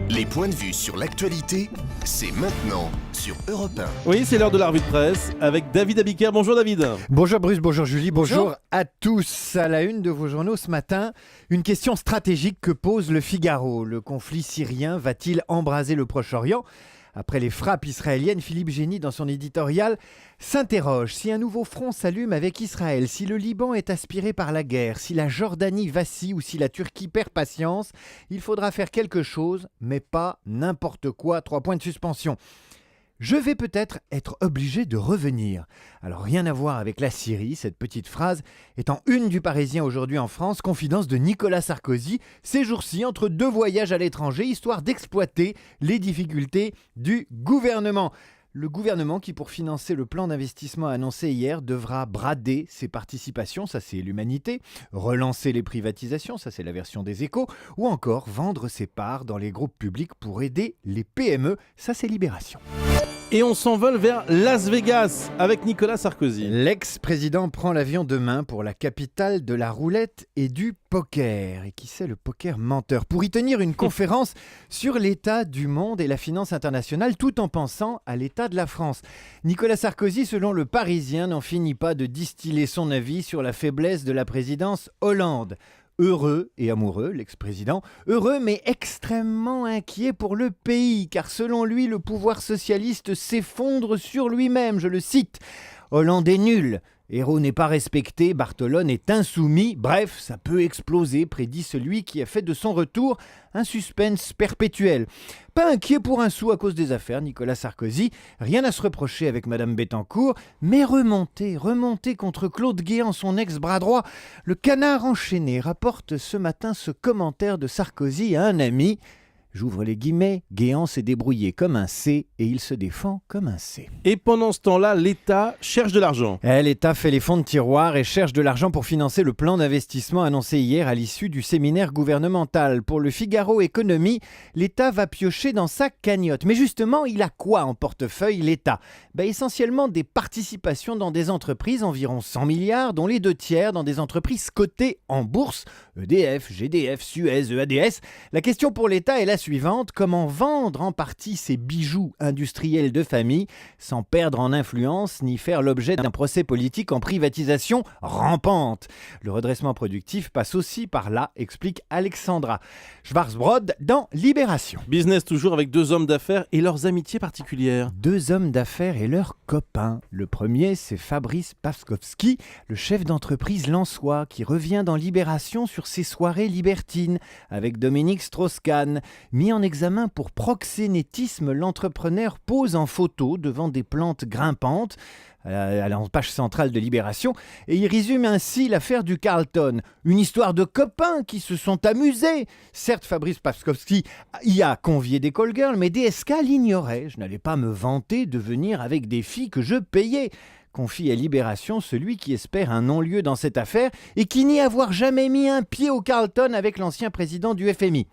Les points de vue sur l'actualité, c'est maintenant sur Europe 1. Oui, c'est l'heure de la revue de presse avec David Abiker. Bonjour David. Bonjour Bruce, bonjour Julie, bonjour à tous. À la une de vos journaux ce matin, une question stratégique que pose le Figaro. Le conflit syrien va-t-il embraser le Proche-Orient ? Après les frappes israéliennes, Philippe Génie, dans son éditorial, s'interroge si un nouveau front s'allume avec Israël, si le Liban est aspiré par la guerre, si la Jordanie vacille ou si la Turquie perd patience. Il faudra faire quelque chose, mais pas n'importe quoi. 3 points de suspension. Je vais peut-être être obligé de revenir. Alors rien à voir avec la Syrie, cette petite phrase est en une du Parisien aujourd'hui en France, confidence de Nicolas Sarkozy, ces jours-ci entre 2 voyages à l'étranger, histoire d'exploiter les difficultés du gouvernement. Le gouvernement qui, pour financer le plan d'investissement annoncé hier, devra brader ses participations, ça c'est l'humanité, relancer les privatisations, ça c'est la version des Échos, ou encore vendre ses parts dans les groupes publics pour aider les PME, ça c'est Libération. Et on s'envole vers Las Vegas avec Nicolas Sarkozy. L'ex-président prend l'avion demain pour la capitale de la roulette et du poker. Et qui c'est le poker menteur ? Pour y tenir une conférence sur l'état du monde et la finance internationale, tout en pensant à l'état de la France. Nicolas Sarkozy, selon le Parisien, n'en finit pas de distiller son avis sur la faiblesse de la présidence Hollande. Heureux et amoureux, l'ex-président, heureux mais extrêmement inquiet pour le pays, car selon lui, le pouvoir socialiste s'effondre sur lui-même, je le cite. Hollande est nul, Hérault n'est pas respecté, Barthelone est insoumis, bref, ça peut exploser, prédit celui qui a fait de son retour un suspense perpétuel. Pas inquiet pour un sou à cause des affaires, Nicolas Sarkozy, rien à se reprocher avec Madame Bettencourt, mais remonter contre Claude Guéant, son ex-bras droit. Le Canard enchaîné rapporte ce matin ce commentaire de Sarkozy à un ami. J'ouvre les guillemets, Guéant s'est débrouillé comme un C et il se défend comme un C. Et pendant ce temps-là, l'État cherche de l'argent. L'État fait les fonds de tiroir et cherche de l'argent pour financer le plan d'investissement annoncé hier à l'issue du séminaire gouvernemental. Pour le Figaro Économie, l'État va piocher dans sa cagnotte. Mais justement, il a quoi en portefeuille l'État ? Essentiellement des participations dans des entreprises, environ 100 milliards, dont les 2/3 dans des entreprises cotées en bourse, EDF, GDF, Suez, EADS. La question pour l'État est la suivante, comment vendre en partie ces bijoux industriels de famille sans perdre en influence ni faire l'objet d'un procès politique en privatisation rampante. Le redressement productif passe aussi par là, explique Alexandra Schwarzbrod dans Libération. Business toujours avec 2 hommes d'affaires et leurs amitiés particulières. 2 hommes d'affaires et leurs copains. Le premier, c'est Fabrice Paskovski, le chef d'entreprise lensois, qui revient dans Libération sur ses soirées libertines avec Dominique Strauss-Kahn. Mis en examen pour proxénétisme, l'entrepreneur pose en photo devant des plantes grimpantes à la page centrale de Libération et il résume ainsi l'affaire du Carlton. Une histoire de copains qui se sont amusés. Certes, Fabrice Paskovski y a convié des call girls, mais DSK l'ignorait. Je n'allais pas me vanter de venir avec des filles que je payais. Confie à Libération celui qui espère un non-lieu dans cette affaire et qui nie avoir jamais mis un pied au Carlton avec l'ancien président du FMI.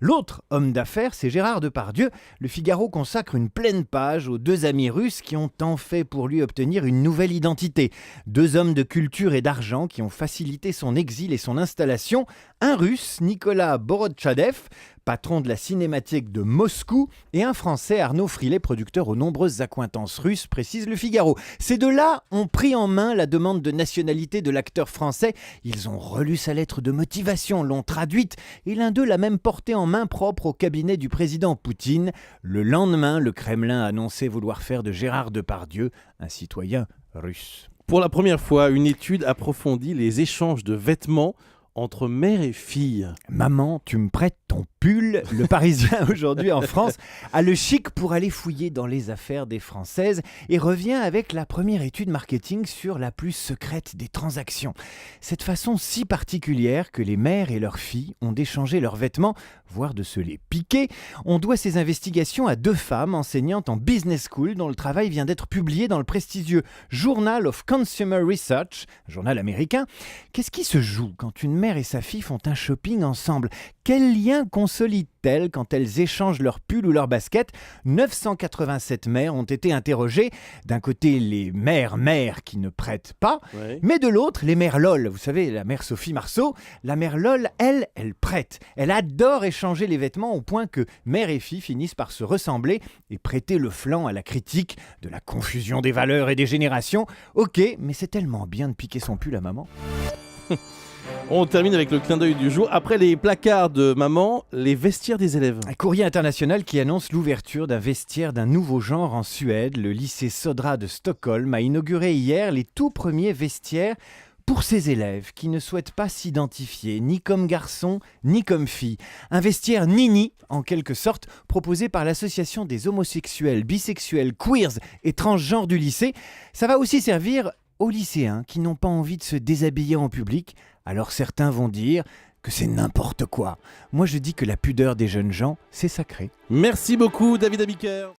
L'autre homme d'affaires, c'est Gérard Depardieu. Le Figaro consacre une pleine page aux 2 amis russes qui ont tant fait pour lui obtenir une nouvelle identité. 2 hommes de culture et d'argent qui ont facilité son exil et son installation. Un russe, Nicolas Borodchadev, patron de la cinémathèque de Moscou, et un Français, Arnaud Frilet, producteur aux nombreuses accointances russes, précise le Figaro. Ces 2-là ont pris en main la demande de nationalité de l'acteur français. Ils ont relu sa lettre de motivation, l'ont traduite, et l'un d'eux l'a même portée en main propre au cabinet du président Poutine. Le lendemain, le Kremlin a annoncé vouloir faire de Gérard Depardieu un citoyen russe. Pour la première fois, une étude approfondit les échanges de vêtements entre mère et fille. Maman, tu me prêtes ton pull ? Le Parisien aujourd'hui en France a le chic pour aller fouiller dans les affaires des Françaises et revient avec la première étude marketing sur la plus secrète des transactions. Cette façon si particulière que les mères et leurs filles ont d'échanger leurs vêtements, voire de se les piquer. On doit ces investigations à 2 femmes enseignantes en business school dont le travail vient d'être publié dans le prestigieux Journal of Consumer Research, un journal américain. Qu'est-ce qui se joue quand une mère et sa fille font un shopping ensemble. Quel lien consolident-elles quand elles échangent leurs pulls ou leurs baskets ? 987 mères ont été interrogées. D'un côté, les mères qui ne prêtent pas, Ouais. mais de l'autre, les mères LOL. Vous savez, la mère Sophie Marceau, la mère LOL, elle prête. Elle adore échanger les vêtements au point que mère et fille finissent par se ressembler et prêter le flanc à la critique de la confusion des valeurs et des générations. Ok, mais c'est tellement bien de piquer son pull à maman. On termine avec le clin d'œil du jour. Après les placards de maman, les vestiaires des élèves. Un courrier international qui annonce l'ouverture d'un vestiaire d'un nouveau genre en Suède. Le lycée Södra de Stockholm a inauguré hier les tout premiers vestiaires pour ses élèves qui ne souhaitent pas s'identifier ni comme garçon ni comme fille. Un vestiaire Nini, en quelque sorte, proposé par l'association des homosexuels, bisexuels, queers et transgenres du lycée. Ça va aussi servir aux lycéens qui n'ont pas envie de se déshabiller en public. Alors certains vont dire que c'est n'importe quoi. Moi je dis que la pudeur des jeunes gens, c'est sacré. Merci beaucoup, David Abiker.